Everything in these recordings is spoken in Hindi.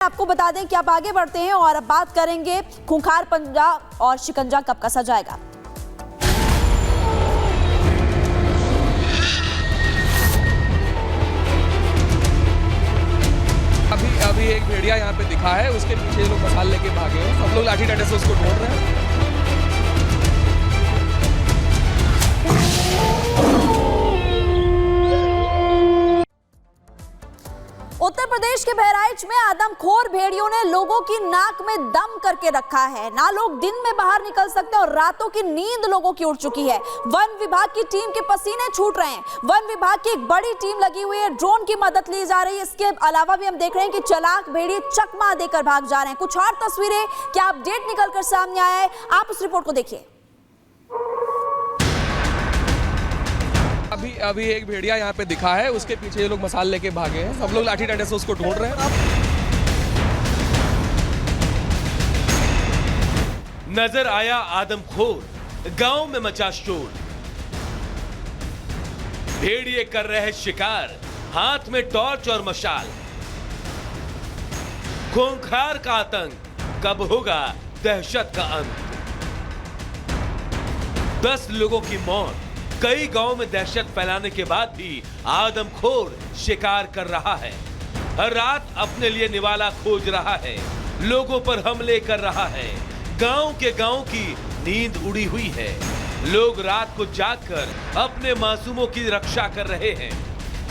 आपको बता दें कि आप आगे बढ़ते हैं और अब बात करेंगे खूंखार पंजा और शिकंजा कब कसा जाएगा। अभी एक भेड़िया यहाँ पे दिखा है, उसके पीछे लोग मसाल लेके भागे हैं। सब लोग लाठी डंडे से उसको ढूंढ रहे हैं। उत्तर प्रदेश के बहराइच में आदमखोर भेड़ियों ने लोगों की नाक में दम करके रखा है। ना लोग दिन में बाहर निकल सकते और रातों की नींद लोगों की उड़ चुकी है। वन विभाग की टीम के पसीने छूट रहे हैं। वन विभाग की एक बड़ी टीम लगी हुई है, ड्रोन की मदद ली जा रही है। इसके अलावा भी हम देख रहे हैं कि चालाक भेड़िए चकमा देकर भाग जा रहे हैं। कुछ और तस्वीरें क्या अपडेट निकलकर सामने आया है, आप उस रिपोर्ट को देखिए। अभी एक भेड़िया यहाँ पे दिखा है, उसके पीछे लोग मसाल लेके भागे हैं। सब लोग लाठी डंडे से उसको ढूंढ रहे हैं। नजर आया आदमखोर, गांव में मचा शोर। भेड़िए कर रहे शिकार, हाथ में टॉर्च और मशाल। खूंखार का आतंक, कब होगा दहशत का अंत। 10 लोगों की मौत, कई गांव में दहशत फैलाने के बाद भी आदमखोर शिकार कर रहा है। हर रात अपने लिए निवाला खोज रहा है, लोगों पर हमले कर रहा है। गांव के गांव की नींद उड़ी हुई है। लोग रात को जागकर अपने मासूमों की रक्षा कर रहे हैं।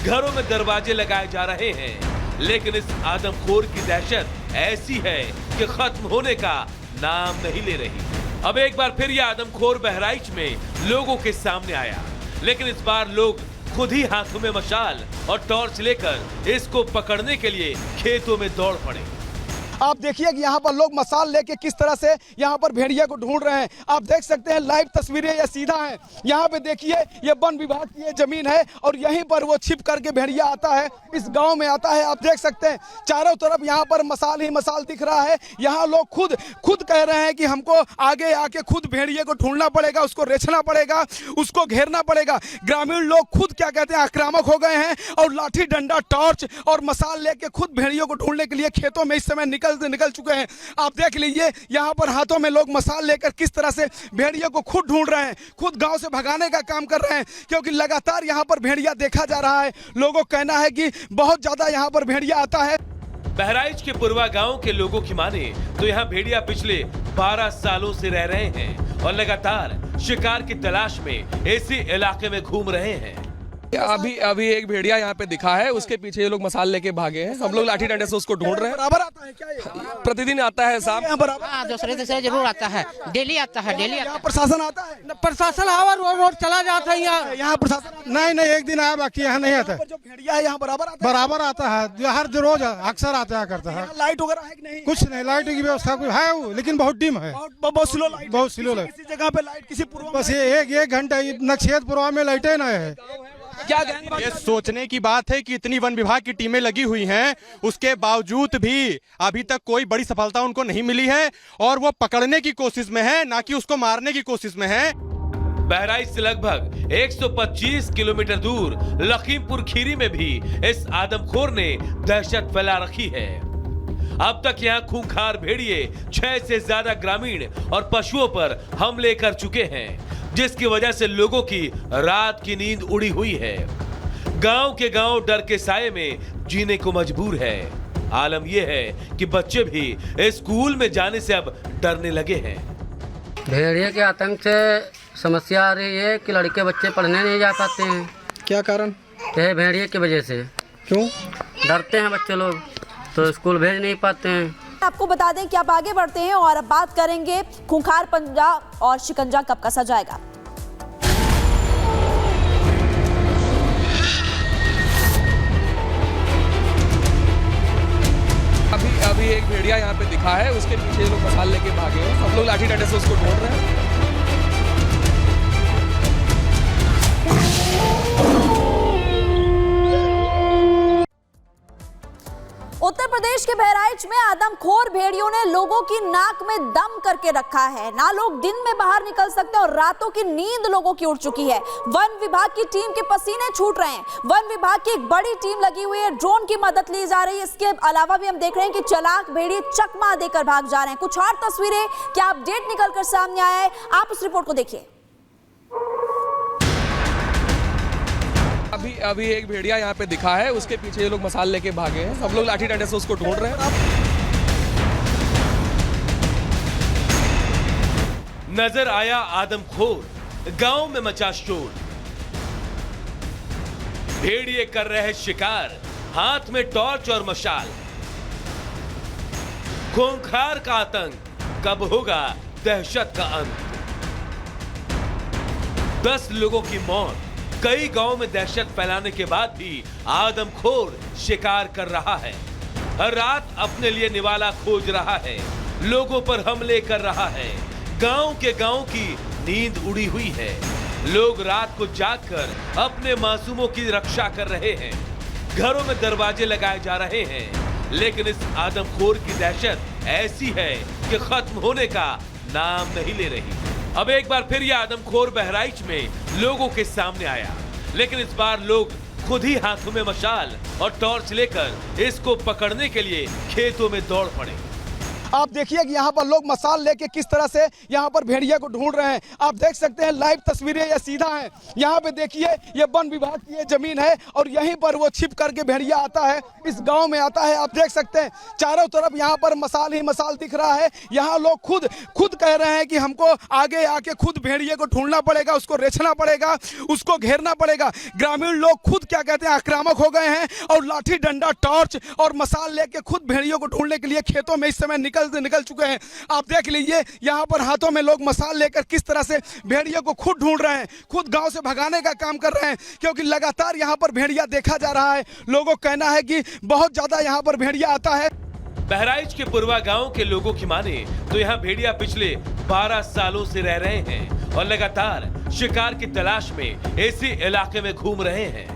घरों में दरवाजे लगाए जा रहे हैं, लेकिन इस आदमखोर की दहशत ऐसी है कि खत्म होने का नाम नहीं ले रही। अब एक बार फिर यह आदमखोर बहराइच में लोगों के सामने आया, लेकिन इस बार लोग खुद ही हाथों में मशाल और टॉर्च लेकर इसको पकड़ने के लिए खेतों में दौड़ पड़े। आप देखिए कि यहाँ पर लोग मसाल लेके किस तरह से यहाँ पर भेड़िया को ढूंढ रहे हैं। आप देख सकते हैं लाइव तस्वीरें ये सीधा हैं। यहाँ पे देखिए ये वन विभाग की ये जमीन है और यहीं पर वो छिप करके भेड़िया आता है, इस गांव में आता है। आप देख सकते हैं चारों तरफ यहाँ पर मसाल ही मसाल दिख रहा है। यहाँ लोग खुद कह रहे हैं कि हमको आगे आके खुद भेड़िए को ढूंढना पड़ेगा, उसको रेछना पड़ेगा, उसको घेरना पड़ेगा। ग्रामीण लोग खुद क्या कहते हैं आक्रामक हो गए हैं और लाठी डंडा टॉर्च और मसाल लेके खुद भेड़ियों को ढूंढने के लिए खेतों में इस समय निकल चुके हैं। आप देख लीजिए यहाँ पर हाथों में लोग मसाल लेकर किस तरह से भेड़ियों को खुद ढूंढ रहे हैं, खुद गांव से भगाने का काम कर रहे हैं, क्योंकि लगातार यहाँ पर भेड़िया देखा जा रहा है। लोगों का कहना है कि बहुत ज्यादा यहाँ पर भेड़िया आता है। बहराइच के पुरवा गांव के लोगों की माने तो यहाँ भेड़िया पिछले 12 सालों से रह रहे हैं और लगातार शिकार की तलाश में इसी इलाके में घूम रहे हैं। अभी एक भेड़िया यहाँ पे दिखा है, उसके पीछे लोग मसाल लेके भागे हैं। सब लोग लाठी डंडे से उसको ढूंढ रहे हैं। बराबर आता है क्या ये? प्रतिदिन आता है साहब। हाँ, दूसरे जरूर आता है, डेली आता है। यहाँ प्रशासन आता है? प्रशासन आवा रोड चला जाता है यहाँ प्रशासन नहीं एक दिन आया, बाकी यहाँ नहीं आता। जो भेड़िया है यहाँ बराबर आता है, हर रोज अक्सर आता करता है। लाइट वगैरह है कि नहीं? कुछ नहीं, लाइट की व्यवस्था कुछ है वो, लेकिन बहुत डिम है, बहुत स्लो लाइट, बहुत स्लो लाइट। किसी जगह पे लाइट, किसी पूर्व बस ये एक घंटा नक्षेत्रपुरा में लाइटें नहीं है। क्या ये सोचने की बात है कि इतनी वन विभाग की टीमें लगी हुई हैं, उसके बावजूद भी अभी तक कोई बड़ी सफलता उनको नहीं मिली है और वो पकड़ने की कोशिश में है, ना कि उसको मारने की कोशिश में है। बहराइच से लगभग 125 किलोमीटर दूर लखीमपुर खीरी में भी इस आदमखोर ने दहशत फैला रखी है। अब तक यहाँ खूंखार भेड़िए 6 से ज्यादा ग्रामीण और पशुओं पर हमले कर चुके हैं, जिसकी वजह से लोगों की रात की नींद उड़ी हुई है। गांव के गांव डर के साये में जीने को मजबूर है। आलम यह है कि बच्चे भी स्कूल में जाने से अब डरने लगे हैं। भेड़िए के आतंक से समस्या आ रही है कि लड़के बच्चे पढ़ने नहीं जा पाते हैं। क्या कारण? यह भेड़िए की वजह से। क्यों? डरते हैं बच्चे लोग, तो स्कूल भेज नहीं पाते हैं। आपको बता दें कि आप आगे बढ़ते हैं और अब बात करेंगे खूंखार पंजा और शिकंजा कब कसा जाएगा। अभी एक भेड़िया यहाँ पे दिखा है, उसके पीछे लोग मसाल लेके भागे हैं। सब लोग लाठी डंडे से उसको ढूंढ रहे हैं। उत्तर प्रदेश के बहराइच में आदमखोर भेड़ियों ने लोगों की नाक में दम करके रखा है। ना लोग दिन में बाहर निकल सकते और रातों की नींद लोगों की उड़ चुकी है। वन विभाग की टीम के पसीने छूट रहे हैं। वन विभाग की एक बड़ी टीम लगी हुई है, ड्रोन की मदद ली जा रही है। इसके अलावा भी हम देख रहे हैं कि चालाक भेड़िए चकमा देकर भाग जा रहे हैं। कुछ और तस्वीरें क्या अपडेट निकलकर सामने आया है, आप उस रिपोर्ट को देखिए। अभी एक भेड़िया यहाँ पे दिखा है, उसके पीछे ये लोग मसाल लेके भागे हैं। सब लोग लाठी डंडे से उसको ढूंढ रहे हैं। नजर आया आदमखोर, गांव में मचा शोर। भेड़िए कर रहे शिकार, हाथ में टॉर्च और मशाल। खूंखार का आतंक, कब होगा दहशत का अंत। 10 लोगों की मौत, कई गांव में दहशत फैलाने के बाद भी आदमखोर शिकार कर रहा है। हर रात अपने लिए निवाला खोज रहा है, लोगों पर हमले कर रहा है। गांव के गांव की नींद उड़ी हुई है। लोग रात को जागकर अपने मासूमों की रक्षा कर रहे हैं। घरों में दरवाजे लगाए जा रहे हैं, लेकिन इस आदमखोर की दहशत ऐसी है कि खत्म होने का नाम नहीं ले रही। अब एक बार फिर यह आदमखोर बहराइच में लोगों के सामने आया, लेकिन इस बार लोग खुद ही हाथों में मशाल और टॉर्च लेकर इसको पकड़ने के लिए खेतों में दौड़ पड़े। आप देखिए कि यहाँ पर लोग मसाल लेके किस तरह से यहाँ पर भेड़िया को ढूंढ रहे हैं। आप देख सकते हैं लाइव तस्वीरें ये सीधा हैं। यहाँ पे देखिए ये वन विभाग की ये जमीन है और यहीं पर वो छिप करके भेड़िया आता है, इस गांव में आता है। आप देख सकते हैं चारों तरफ यहाँ पर मसाल ही मसाल दिख रहा है। यहाँ लोग खुद कह रहे हैं कि हमको आगे आके खुद भेड़िए को ढूंढना पड़ेगा, उसको रेछना पड़ेगा, उसको घेरना पड़ेगा। ग्रामीण लोग खुद क्या कहते हैं आक्रामक हो गए हैं और लाठी डंडा टॉर्च और मसाल लेके खुद भेड़ियों को ढूंढने के लिए खेतों में इस समय निकल चुके हैं। आप देख लीजिए यहाँ पर हाथों में लोग मसाल लेकर किस तरह से भेड़िया को खुद ढूंढ रहे हैं, खुद गांव से भगाने का काम कर रहे हैं, क्योंकि लगातार यहाँ पर भेड़िया देखा जा रहा है। लोगों का कहना है कि बहुत ज्यादा यहाँ पर भेड़िया आता है। बहराइच के पुरवा गांव के लोगों की माने तो यहाँ भेड़िया पिछले 12 सालों से रह रहे हैं और लगातार शिकार की तलाश में इसी इलाके में घूम रहे हैं।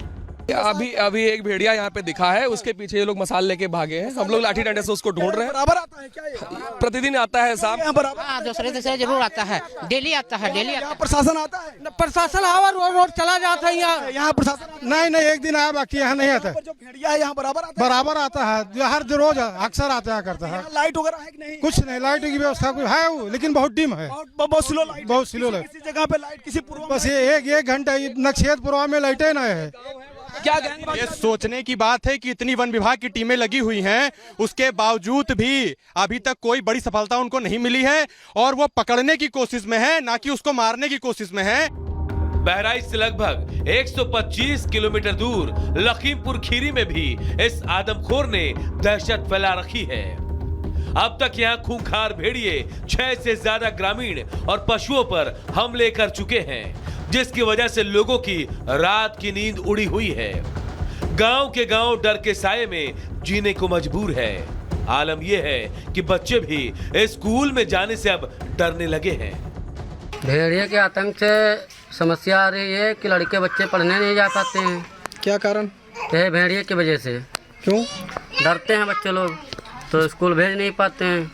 अभी एक भेड़िया यहाँ पे दिखा है, उसके पीछे ये लोग मसाल लेके भागे हैं। सब लोग लाठी डंडे से उसको ढूंढ रहे हैं। बराबर आता है क्या ये? प्रतिदिन आता है साहब। हाँ, दूसरे जरूर आता है, डेली आता है। यहाँ प्रशासन आता है? प्रशासन आवा रोड चला जाता है यहाँ प्रशासन नहीं एक दिन आया, बाकी यहाँ नहीं आता। जो भेड़िया है यहाँ बराबर आता है, हर रोज अक्सर आता करता है। लाइट वगैरह है कि नहीं? कुछ नहीं, लाइट की व्यवस्था कुछ है वो, लेकिन बहुत डिम है, बहुत स्लो लाइट, बहुत स्लो लाइट। किसी जगह पे लाइट, किसी पूर्व बस ये एक घंटा नक्षेत्रपुरवा में लाइटें नहीं है। क्या ये सोचने की बात है कि इतनी वन विभाग की टीमें लगी हुई हैं, उसके बावजूद भी अभी तक कोई बड़ी सफलता उनको नहीं मिली है और वो पकड़ने की कोशिश में है, ना कि उसको मारने की कोशिश में है। बहराइच से लगभग 125 किलोमीटर दूर लखीमपुर खीरी में भी इस आदमखोर ने दहशत फैला रखी है। अब तक यहाँ खूंखार भेड़िए 6 से ज्यादा ग्रामीण और पशुओं पर हमले कर चुके हैं, जिसकी वजह से लोगों की रात की नींद उड़ी हुई है। गांव के गांव डर के साये में जीने को मजबूर है। आलम यह है कि बच्चे भी स्कूल में जाने से अब डरने लगे हैं। भेड़िए के आतंक से समस्या आ रही है कि लड़के बच्चे पढ़ने नहीं जा पाते हैं। क्या कारण? ये भेड़िए की वजह से। क्यों? डरते हैं बच्चे लोग, तो स्कूल भेज नहीं पाते हैं।